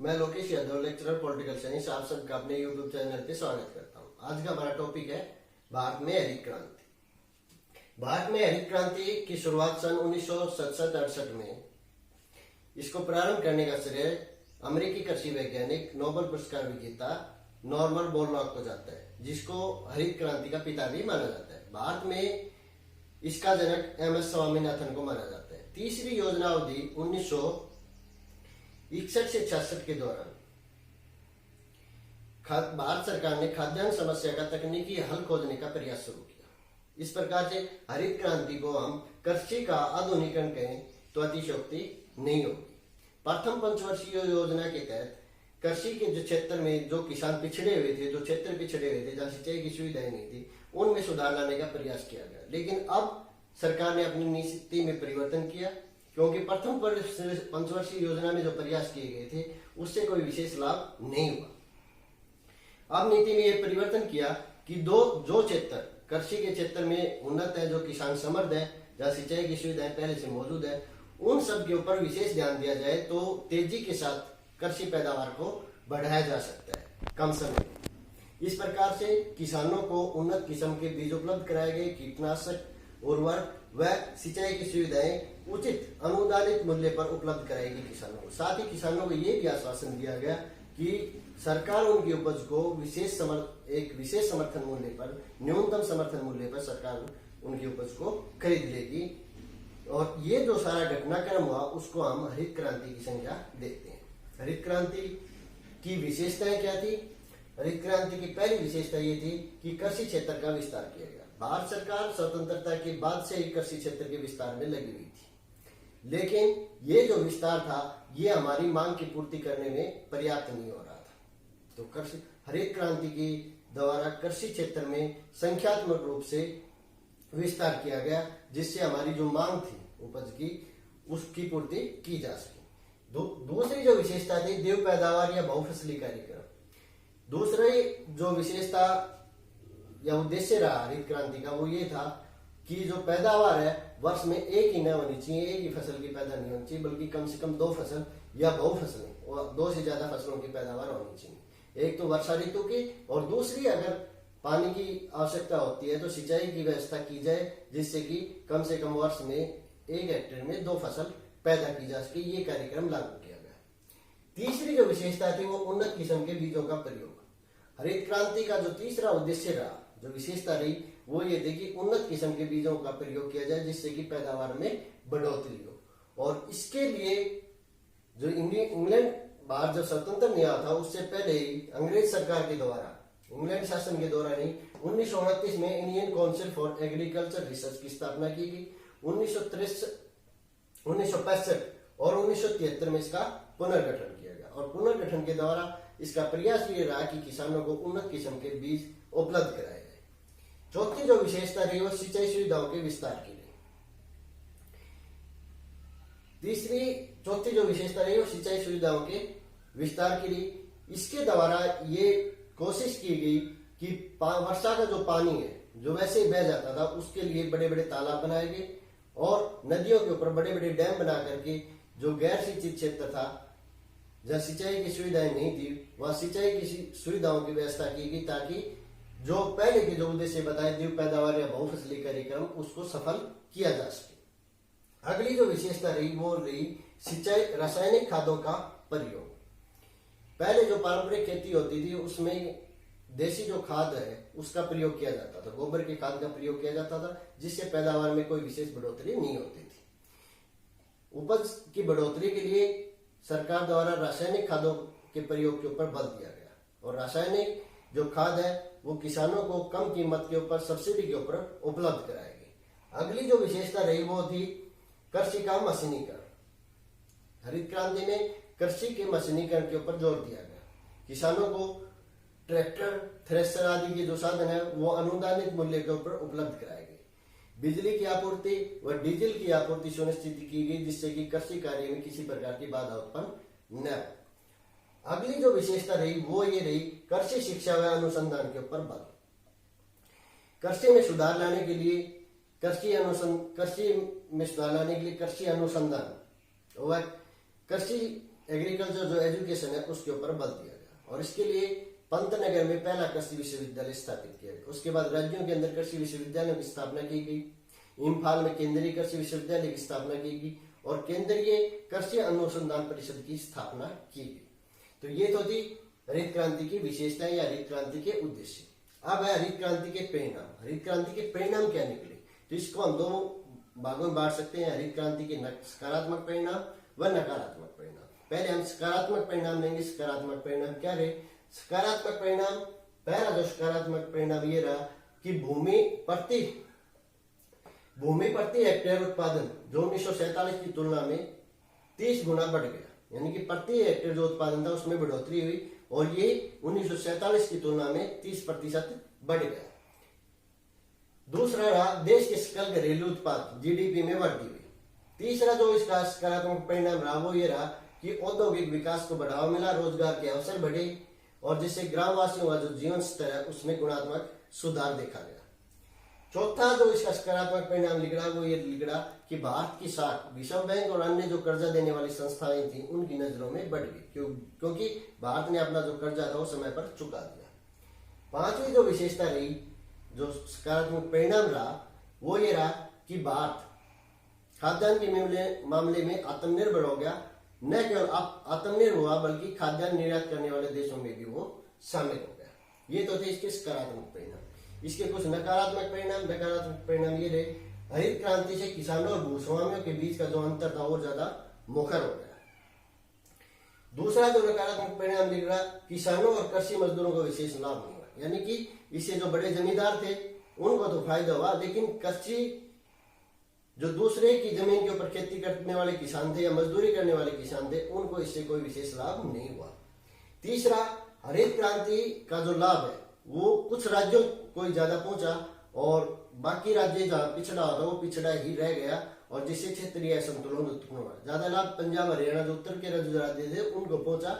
मैं Lokesh Yadav, lecturer political science, आप सबका अपने यूट्यूब चैनल पे स्वागत करता हूं। आज का हमारा टॉपिक है भारत में हरित क्रांति। भारत में हरित क्रांति की शुरुआत सन 1967-68 में इसको प्रारंभ करने का श्रेय अमेरिकी कृषि वैज्ञानिक, नोबेल पुरस्कार विजेता नॉर्मन बोरलॉग को जाता है, जिसको हरित क्रांति का पिता भी माना जाता है। भारत में इसका जनक एम.एस. स्वामीनाथन को माना जाता है। तीसरी योजना अवधि 1961 से 66 के दौरान भारत सरकार ने खाद्यान्न समस्या का तकनीकी हल खोजने का प्रयास शुरू किया। इस प्रकार से हरित क्रांति को हम कृषि का आधुनिकीकरण कहें तो अतिशयोक्ति नहीं होगी। प्रथम पंचवर्षीय योजना के तहत कृषि के जो क्षेत्र में जो किसान पिछड़े हुए थे, जो क्षेत्र पिछड़े हुए थे, जहाँ सिंचाई की सुविधाएं नहीं थी, उनमें सुधार लाने का प्रयास किया गया। लेकिन अब सरकार ने अपनी नीति में परिवर्तन किया, क्योंकि प्रथम पंचवर्षीय योजना में जो प्रयास किए गए थे उससे कोई विशेष लाभ नहीं हुआ। अब नीति में यह परिवर्तन किया कि जो क्षेत्र कृषि के क्षेत्र में उन्नत है, जो किसान समर्थ है, जहाँ सिंचाई की सुविधाएं पहले से मौजूद है, उन सब के ऊपर विशेष ध्यान दिया जाए तो तेजी के साथ कृषि पैदावार को बढ़ाया जा सकता है कम समय में। इस प्रकार से किसानों को उन्नत किस्म के बीज उपलब्ध कराए गए, कीटनाशक, उर्वरक व सिंचाई की सुविधाएं उचित अनुदानित मूल्य पर उपलब्ध कराएगी किसानों को। साथ ही किसानों को यह भी आश्वासन दिया गया कि सरकार उनकी उपज को एक विशेष समर्थन मूल्य पर, न्यूनतम समर्थन मूल्य पर सरकार उनकी उपज को खरीद लेगी। और ये जो सारा घटनाक्रम हुआ उसको हम हरित क्रांति की संज्ञा देते हैं। हरित क्रांति की विशेषताएं क्या थी? हरित क्रांति की पहली विशेषता ये थी कि कृषि क्षेत्र का विस्तार किया गया। भारत सरकार स्वतंत्रता के बाद से ही कृषि क्षेत्र के विस्तार में लगी हुई थी, लेकिन ये जो विस्तार था ये हमारी मांग की पूर्ति करने में पर्याप्त नहीं हो रहा था। तो कृषि हरित क्रांति के द्वारा कृषि क्षेत्र में संख्यात्मक रूप से विस्तार किया गया, जिससे हमारी जो मांग थी उपज की, उसकी पूर्ति की जा सके। दूसरी जो विशेषता थी देव पैदावार या बहुफसली कार्यक्रम। दूसरी जो विशेषता या उद्देश्य रहा हरित क्रांति का वो ये था कि जो पैदावार है वर्ष में एक ही न होनी चाहिए, एक ही फसल की पैदा नहीं होनी चाहिए, बल्कि कम से कम 2 फसल या बहुफसलें और 2 से ज्यादा फसलों की पैदावार होनी चाहिए। एक तो वर्षा ऋतु की, और दूसरी अगर पानी की आवश्यकता होती है तो सिंचाई की व्यवस्था की जाए, जिससे कि कम से कम वर्ष में 1 हेक्टेयर में 2 फसल पैदा की जा सके। ये कार्यक्रम लागू किया गया। तीसरी जो विशेषता थी वो उन्नत किस्म के बीजों का प्रयोग। हरित क्रांति का जो तीसरा उद्देश्य रहा, जो विशेषता रही, वो ये थी कि उन्नत किस्म के बीजों का प्रयोग किया जाए, जिससे कि पैदावार में बढ़ोतरी हो। और इसके लिए जो इंग्लैंड बाहर जो स्वतंत्र नहीं हुआ था उससे पहले ही अंग्रेज सरकार के द्वारा, इंग्लैंड शासन के दौरान ही 1929 में Indian council for agriculture research की स्थापना की गई। 1965 और 1973 में इसका पुनर्गठन किया गया, और पुनर्गठन के द्वारा इसका प्रयास ये रहा कि किसानों को उन्नत किस्म के बीज उपलब्ध कराए गए। चौथी जो विशेषता रही वो सिंचाई सुविधाओं के विस्तार की रही। चौथी जो विशेषता रही वो सिंचाई सुविधाओं के विस्तार की रही। इसके द्वारा ये कोशिश की गई कि वर्षा का जो पानी है जो वैसे ही बह जाता था, उसके लिए बड़े बड़े तालाब बनाए गए, और नदियों के ऊपर बड़े बड़े डैम बना करके जो गैर सिंचित क्षेत्र था, जहाँ सिंचाई की सुविधाएं नहीं थी, वहां सिंचाई की सुविधाओं की व्यवस्था की गई, ताकि जो पहले के जो उद्देश्य बताए देव पैदावार या बहुफसली कार्यक्रम, उसको सफल किया जा सके। अगली जो विशेषता रही वो रही सिंचाई रासायनिक खादों का प्रयोग। पहले जो पारंपरिक खेती होती थी उसमें देसी जो खाद है उसका प्रयोग किया जाता था, गोबर की खाद का प्रयोग किया जाता था, जिससे पैदावार में कोई विशेष बढ़ोतरी नहीं होती थी। उपज की बढ़ोतरी के लिए सरकार द्वारा रासायनिक खादों के प्रयोग के ऊपर बल दिया गया, और रासायनिक जो खाद है वो किसानों को कम कीमत के ऊपर, सब्सिडी के ऊपर उपलब्ध कराई गई। अगली जो विशेषता रही वो थी कृषि का मशीनीकरण। हरित क्रांति में कृषि के मशीनीकरण के ऊपर जोर दिया गया। किसानों को ट्रैक्टर, थ्रेशर आदि के जो साधन है वो अनुदानित मूल्य के ऊपर उपलब्ध कराए गए। बिजली की आपूर्ति व डीजल की आपूर्ति सुनिश्चित की गई, जिससे कि कृषि कार्य में किसी प्रकार की बाधा उत्पन्न न हो। अगली जो विशेषता रही वो ये रही कृषि शिक्षा व अनुसंधान के ऊपर बल। कृषि में सुधार लाने के लिए कृषि अनुसंधान व कृषि एग्रीकल्चर जो एजुकेशन है उसके ऊपर बल दिया गया और इसके लिए पंतनगर में पहला कृषि विश्वविद्यालय स्थापित किया गया। उसके बाद राज्यों के अंदर कृषि विश्वविद्यालयों की स्थापना की गई। इम्फाल में केंद्रीय कृषि विश्वविद्यालय की स्थापना की गई और केंद्रीय कृषि अनुसंधान परिषद की स्थापना की गई। तो ये तो थी हरित क्रांति की विशेषताएं या हरित क्रांति के उद्देश्य। अब है हरित क्रांति के परिणाम। हरित क्रांति के परिणाम क्या निकले, तो इसको हम दो भागों में बांट सकते हैं, हरित क्रांति के सकारात्मक परिणाम व नकारात्मक परिणाम। पहले हम सकारात्मक परिणाम लेंगे। सकारात्मक परिणाम क्या रहे? सकारात्मक परिणाम, पहला जो सकारात्मक परिणाम ये रहा कि भूमि प्रति हेक्टेयर उत्पादन जो 1947 की तुलना में 30 गुना बढ़ गया, यानी कि प्रति हेक्टेयर जो उत्पादन था उसमें बढ़ोतरी हुई और ये 1947 की तुलना में 30% बढ़ गया। दूसरा रहा देश के सकल घरेलू उत्पाद जीडीपी में वृद्धि हुई। तीसरा जो इसका सकारात्मक परिणाम रहा वो ये रहा कि औद्योगिक विकास को बढ़ावा मिला, रोजगार के अवसर बढ़े और जिससे ग्रामवासियों का जो जीवन स्तर है उसमें गुणात्मक सुधार देखा गया। चौथा जो इसका सकारात्मक परिणाम लिख रहा वो ये लिख रहा कि भारत की साख विश्व बैंक और अन्य जो कर्जा देने वाली संस्थाएं थी उनकी नजरों में बढ़ गई, क्योंकि भारत ने अपना जो कर्जा था वो समय पर चुका दिया। पांचवी जो विशेषता रही, जो सकारात्मक परिणाम रहा वो ये रहा कि भारत खाद्यान्न के मामले में आत्मनिर्भर हो गया। न केवल आत्मनिर्भर हुआ बल्कि खाद्यान्न निर्यात करने वाले देशों में भी वो शामिल हो गया। ये तो थे इसके सकारात्मक परिणाम। इसके कुछ नकारात्मक परिणाम ये रहे, हरित क्रांति से किसानों और भूस्वामियों के बीच का जो अंतर था और ज्यादा मुखर हो गया। दूसरा जो नकारात्मक परिणाम लिख रहा, किसानों और कृषि मजदूरों को विशेष लाभ नहीं हुआ, यानी कि इससे जो बड़े जमींदार थे उनको तो फायदा हुआ, लेकिन कृषि जो दूसरे की जमीन के ऊपर खेती करने वाले किसान थे या मजदूरी करने वाले किसान थे उनको इससे कोई विशेष लाभ नहीं हुआ। तीसरा, हरित क्रांति का जो लाभ है वो कुछ राज्यों को ज्यादा पहुंचा और बाकी राज्य जहां पिछड़ा होता वो पिछड़ा ही रह गया और जिससे क्षेत्रीय असंतुलन उत्पन्न हुआ। ज्यादा लाभ पंजाब हरियाणा जो उत्तर के राज्य थे उनको पहुंचा।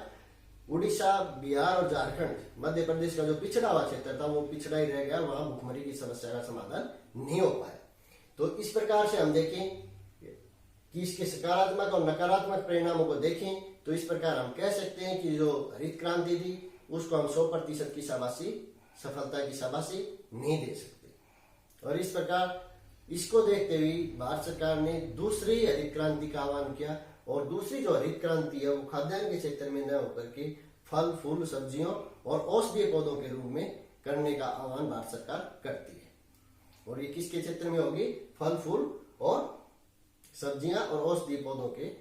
उड़ीसा, बिहार और झारखंड, मध्य प्रदेश का जो पिछड़ा हुआ क्षेत्र था वो पिछड़ा ही रह गया, वहां भुखमरी की समस्या का समाधान नहीं हो पाया। तो इस प्रकार से हम देखें कि इसके सकारात्मक और नकारात्मक परिणामों को देखें तो इस प्रकार हम कह सकते हैं कि जो हरित क्रांति थी उसको हम 100% की सफलता की शाबाशी नहीं दे सकते। और इस प्रकार इसको देखते हुए भारत सरकार ने दूसरी हरित क्रांति का आह्वान किया और दूसरी जो हरित क्रांति है वो खाद्यान्न के क्षेत्र में न होकर के फल, फूल, सब्जियों और औषधीय पौधों के रूप में करने का आह्वान भारत सरकार करती है। और ये किसके क्षेत्र में होगी? फल, फूल और सब्जियां और औषधीय पौधों के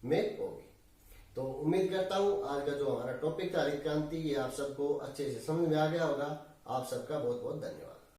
में होगी। तो उम्मीद करता हूं आज का जो हमारा टॉपिक था हरित क्रांति, ये आप सबको अच्छे से समझ में आ गया होगा। आप सबका बहुत बहुत धन्यवाद।